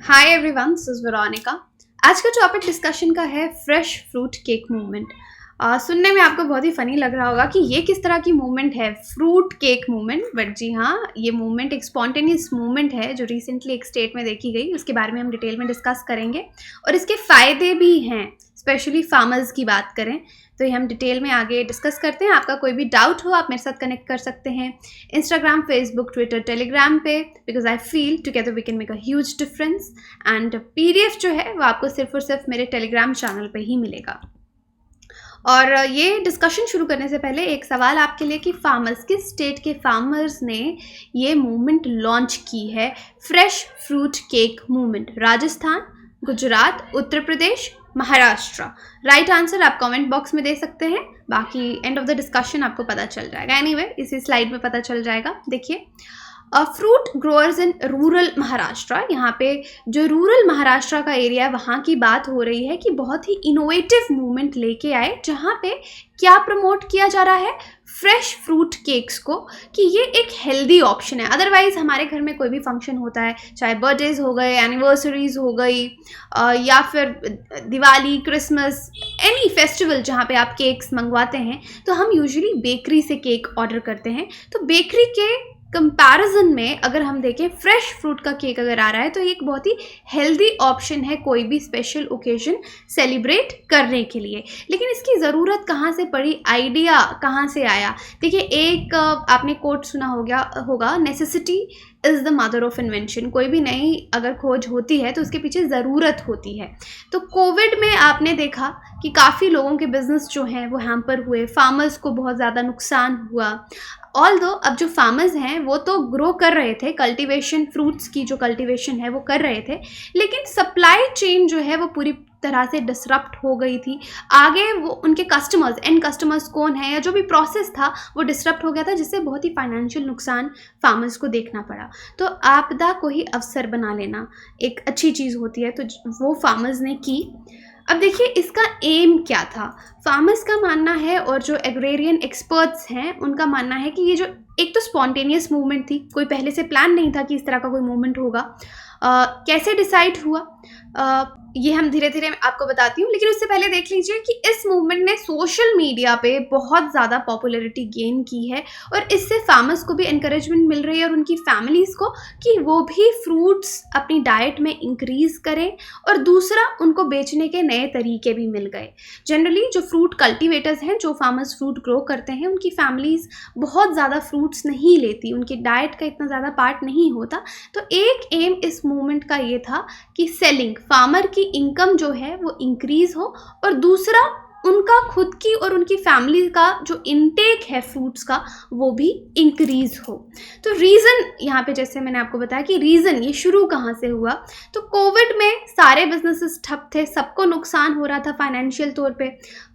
Hi everyone, this is Veronica. आज का topic discussion का है फ्रेश फ्रूट केक मूवमेंट। सुनने में आपको बहुत ही फनी लग रहा होगा कि ये किस तरह की मूवमेंट है, फ्रूट केक मूवमेंट। बट जी हाँ, ये मूवमेंट एक स्पॉन्टेनियस मूवमेंट है जो रिसेंटली एक स्टेट में देखी गई। उसके बारे में हम डिटेल में डिस्कस करेंगे और इसके फ़ायदे भी हैं, स्पेशली फार्मर्स की बात करें तो ये हम डिटेल में आगे डिस्कस करते हैं। आपका कोई भी डाउट हो आप मेरे साथ कनेक्ट कर सकते हैं इंस्टाग्राम, फेसबुक, ट्विटर, टेलीग्राम पे, because I feel together we can make a huge difference. And PDF जो है वो आपको सिर्फ और सिर्फ मेरे टेलीग्राम चैनल पे ही मिलेगा। और ये डिस्कशन शुरू करने से पहले एक सवाल आपके लिए कि फार्मर्स, किस स्टेट के फार्मर्स ने ये मूवमेंट लॉन्च की है, fresh fruit cake movement? Rajasthan, Gujarat, Uttar Pradesh, Maharashtra. Right answer आप कमेंट बॉक्स में दे सकते हैं, बाकी एंड ऑफ द डिस्कशन आपको पता चल जाएगा। एनीवे, इसी स्लाइड में पता चल जाएगा। देखिए, fruit growers in rural Maharashtra, यहाँ पे जो रूरल महाराष्ट्र का एरिया है वहाँ की बात हो रही है कि बहुत ही इनोवेटिव मूवमेंट लेके आए, जहाँ पे क्या प्रमोट किया जा रहा है, फ्रेश फ्रूट केक्स को, कि ये एक हेल्दी ऑप्शन है। अदरवाइज हमारे घर में कोई भी फंक्शन होता है, चाहे बर्थडेज हो गए, एनिवर्सरीज हो गई, या फिर दिवाली, क्रिसमस, एनी फेस्टिवल जहाँ पे आप केक्स मंगवाते हैं, तो हम यूजुअली बेकरी से केक ऑर्डर करते हैं। तो बेकरी के कंपैरिजन में अगर हम देखें, फ्रेश फ्रूट का केक अगर आ रहा है तो ये एक बहुत ही हेल्दी ऑप्शन है कोई भी स्पेशल ओकेजन सेलिब्रेट करने के लिए। लेकिन इसकी ज़रूरत कहाँ से पड़ी, आइडिया कहाँ से आया? देखिए, एक आपने कोट सुना होगा, necessity is the mother of invention. कोई भी नई अगर खोज होती है तो उसके पीछे ज़रूरत होती है। तो कोविड में आपने देखा कि काफ़ी लोगों के बिजनेस जो हैं वो हैम्पर हुए, फार्मर्स को बहुत ज़्यादा नुकसान हुआ। ऑल्दो अब जो फार्मर्स हैं वो तो ग्रो कर रहे थे, कल्टीवेशन, फ्रूट्स की जो कल्टीवेशन है वो कर रहे थे, लेकिन सप्लाई चेन जो है वो पूरी तरह से डिसरप्ट हो गई थी। आगे वो उनके कस्टमर्स, एंड कस्टमर्स कौन है, या जो भी प्रोसेस था वो डिसरप्ट हो गया था, जिससे बहुत ही फाइनेंशियल नुकसान फार्मर्स को देखना पड़ा। तो आपदा को ही अवसर बना लेना एक अच्छी चीज़ होती है, तो वो फार्मर्स ने की। अब देखिए, इसका एम क्या था? फार्मर्स का मानना है, और जो एग्रेरियन एक्सपर्ट्स हैं उनका मानना है कि ये जो एक तो स्पॉन्टेनियस मूवमेंट थी, कोई पहले से प्लान नहीं था कि इस तरह का कोई मूवमेंट होगा। कैसे डिसाइड हुआ ये हम धीरे धीरे आपको बताती हूँ, लेकिन उससे पहले देख लीजिए कि इस मूवमेंट ने सोशल मीडिया पे बहुत ज़्यादा पॉपुलैरिटी गेन की है, और इससे फार्मर्स को भी इंकरेजमेंट मिल रही है और उनकी फैमिलीज़ को कि वो भी फ्रूट्स अपनी डाइट में इंक्रीज़ करें। और दूसरा, उनको बेचने के नए तरीके भी मिल गए। जनरली जो फ्रूट कल्टिवेटर्स हैं, जो फार्मर्स फ्रूट ग्रो करते हैं, उनकी फैमिलीज़ बहुत ज़्यादा फ्रूट्स नहीं लेती, उनकी डाइट का इतना ज़्यादा पार्ट नहीं होता। तो एक एम इस मूवमेंट का ये था कि सेलिंग, फार्मर की इनकम जो है वो इंक्रीज हो, और दूसरा उनका खुद की और उनकी फैमिली का जो इनटेक है फ्रूट्स का वो भी इंक्रीज हो। तो रीज़न यहाँ पे, जैसे मैंने आपको बताया कि रीज़न ये शुरू कहाँ से हुआ, तो कोविड में सारे बिजनेसेस ठप थे, सबको नुकसान हो रहा था फाइनेंशियल तौर पे।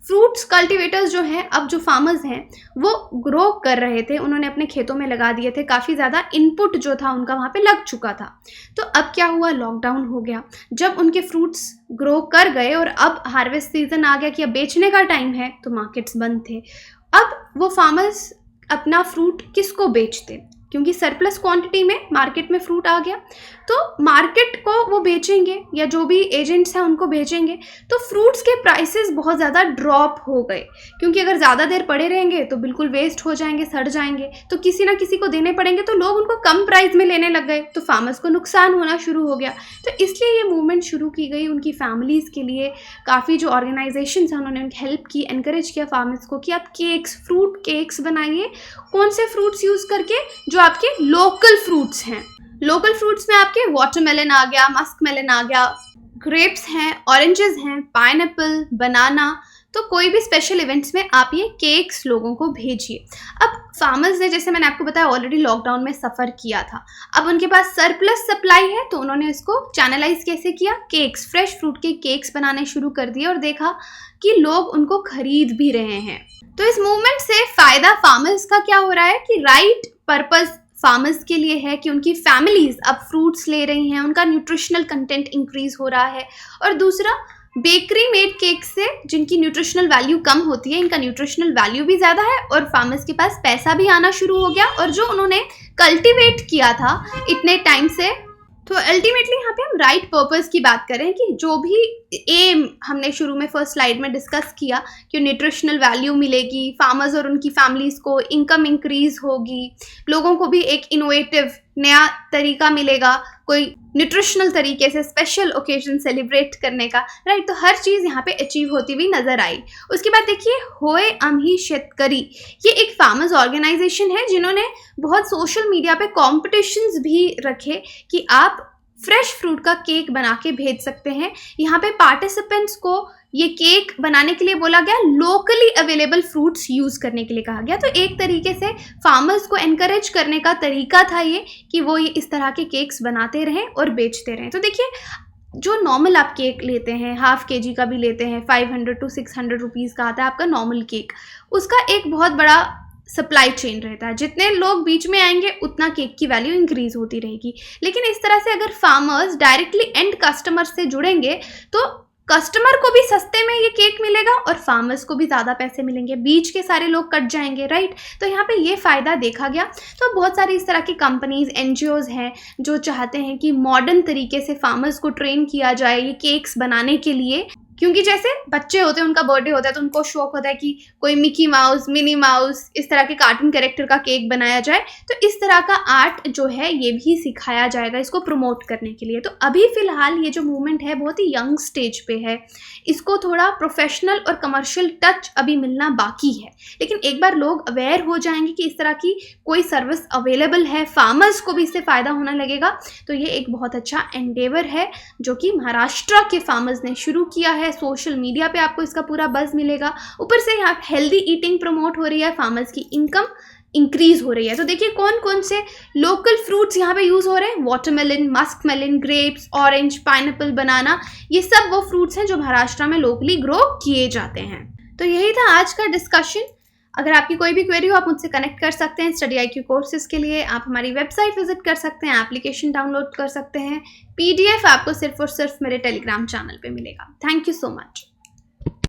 फ्रूट्स कल्टीवेटर्स जो हैं, अब जो फार्मर्स हैं वो ग्रो कर रहे थे, उन्होंने अपने खेतों में लगा दिए थे, काफ़ी ज़्यादा इनपुट जो था उनका वहाँ पे लग चुका था। तो अब क्या हुआ, लॉकडाउन हो गया। जब उनके फ्रूट्स ग्रो कर गए और अब हार्वेस्ट सीजन आ गया कि अब बेचने का टाइम है, तो मार्केट्स बंद थे। अब वो फार्मर्स अपना फ्रूट किसको बेचते, क्योंकि सरप्लस क्वांटिटी में मार्केट में फ्रूट आ गया, तो मार्केट को वो बेचेंगे या जो भी एजेंट्स हैं उनको बेचेंगे। तो फ्रूट्स के प्राइसेस बहुत ज़्यादा ड्रॉप हो गए, क्योंकि अगर ज़्यादा देर पड़े रहेंगे तो बिल्कुल वेस्ट हो जाएंगे, सड़ जाएंगे, तो किसी ना किसी को देने पड़ेंगे, तो लोग उनको कम प्राइस में लेने लग गए, तो फार्मर्स को नुकसान होना शुरू हो गया। तो इसलिए ये मूवमेंट शुरू की गई उनकी फैमिलीज़ के लिए। काफ़ी जो ऑर्गेनाइजेशन हैं उन्होंने हेल्प की, एनकरेज किया फार्मर्स को कि आप केक्स, फ्रूट केक्स बनाइए। कौन से फ्रूट्स यूज़ करके? जो आपके लोकल फ्रूट्स हैं। लोकल फ्रूट्स में आपके वाटरमेलन आ गया, मस्क मेलन आ गया, ग्रेप्स हैं, ऑरेंजेस हैं, पाइनएप्पल, बनाना। तो कोई भी स्पेशल इवेंट्स में आप ये केक्स लोगों को भेजिए। अब फार्मर्स ने, जैसे मैंने आपको बताया, ऑलरेडी लॉकडाउन में सफ़र किया था। अब उनके पास सरप्लस सप्लाई है, तो उन्होंने इसको चैनलाइज कैसे किया, केक्स, फ्रेश फ्रूट के केक्स बनाने शुरू कर दिए, और देखा कि लोग उनको खरीद भी रहे हैं। तो इस मूवमेंट से फ़ायदा फार्मर्स का क्या हो रहा है कि राइट पर्पज़ फार्मर्स के लिए है कि उनकी फैमिलीज़ अब फ्रूट्स ले रही हैं, उनका न्यूट्रिशनल कंटेंट इंक्रीज़ हो रहा है। और दूसरा, बेकरी मेड केक से जिनकी न्यूट्रिशनल वैल्यू कम होती है, इनका न्यूट्रिशनल वैल्यू भी ज़्यादा है, और फार्मर्स के पास पैसा भी आना शुरू हो गया। और जो उन्होंने कल्टीवेट किया था इतने टाइम से, तो अल्टीमेटली यहाँ पे हम राइट पर्पस की बात करें कि जो भी एम हमने शुरू में फर्स्ट स्लाइड में डिस्कस किया कि न्यूट्रिशनल वैल्यू मिलेगी, फार्मर्स और उनकी फैमिलीज को इनकम इंक्रीज होगी, लोगों को भी एक इनोवेटिव नया तरीका मिलेगा कोई न्यूट्रिशनल तरीके से स्पेशल ओकेजन सेलिब्रेट करने का, राइट। तो हर चीज़ यहाँ पे अचीव होती हुई नजर आई। उसके बाद देखिए होय आम्ही शेतकरी, ये एक फार्मर्स ऑर्गेनाइजेशन है जिन्होंने बहुत सोशल मीडिया पे कॉम्पिटिशन्स भी रखे कि आप फ्रेश फ्रूट का केक बना के भेज सकते हैं। यहाँ पे पार्टिसिपेंट्स को ये केक बनाने के लिए बोला गया, लोकली अवेलेबल फ्रूट्स यूज़ करने के लिए कहा गया। तो एक तरीके से फार्मर्स को एनकरेज करने का तरीका था ये कि वो ये इस तरह के केक्स बनाते रहें और बेचते रहें। तो देखिए जो नॉर्मल आप केक लेते हैं, हाफ केजी का भी लेते हैं, 500 to 600 रुपीज़ का आता है आपका नॉर्मल केक, उसका एक बहुत बड़ा सप्लाई चेन रहता है। जितने लोग बीच में आएंगे उतना केक की वैल्यू इंक्रीज होती रहेगी। लेकिन इस तरह से अगर फार्मर्स डायरेक्टली एंड कस्टमर से जुड़ेंगे तो कस्टमर को भी सस्ते में ये केक मिलेगा और फार्मर्स को भी ज़्यादा पैसे मिलेंगे, बीच के सारे लोग कट जाएंगे, राइट। तो यहाँ पे ये फ़ायदा देखा गया। तो बहुत सारी इस तरह की कंपनीज, एनजीओज हैं जो चाहते हैं कि मॉडर्न तरीके से फार्मर्स को ट्रेन किया जाए ये केक्स बनाने के लिए, क्योंकि जैसे बच्चे होते हैं, उनका बर्थडे होता है तो उनको शौक होता है कि कोई मिकी माउस, मिनी माउस, इस तरह के कार्टून कैरेक्टर का केक बनाया जाए। तो इस तरह का आर्ट जो है ये भी सिखाया जाएगा इसको प्रमोट करने के लिए। तो अभी फ़िलहाल ये जो मूवमेंट है बहुत ही यंग स्टेज पे है, इसको थोड़ा प्रोफेशनल और कमर्शियल टच अभी मिलना बाकी है। लेकिन एक बार लोग अवेयर हो जाएंगे कि इस तरह की कोई सर्विस अवेलेबल है, फार्मर्स को भी इससे फ़ायदा होने लगेगा। तो ये एक बहुत अच्छा एंडेवर है जो कि महाराष्ट्र के फार्मर्स ने शुरू किया है। सोशल मीडिया पे आपको इसका पूरा बज़ मिलेगा। ऊपर से यहाँ हेल्दी ईटिंग प्रमोट हो रही है, फार्मर्स की इनकम इंक्रीज हो रही है। तो देखिए कौन कौन से लोकल फ्रूट्स यहाँ पे यूज़ हो रहे हैं, watermelon, musk melon, grapes, orange, pineapple, banana, ये सब वो फ्रूट्स हैं जो महाराष्ट्र में लोकली ग्रो किए जाते हैं। तो यही था आज का डिस्कशन। अगर आपकी कोई भी क्वेरी हो आप मुझसे कनेक्ट कर सकते हैं। स्टडी IQ कोर्सेज के लिए आप हमारी वेबसाइट विजिट कर सकते हैं, एप्लीकेशन डाउनलोड कर सकते हैं। PDF आपको सिर्फ और सिर्फ मेरे टेलीग्राम चैनल पे मिलेगा। Thank you so much.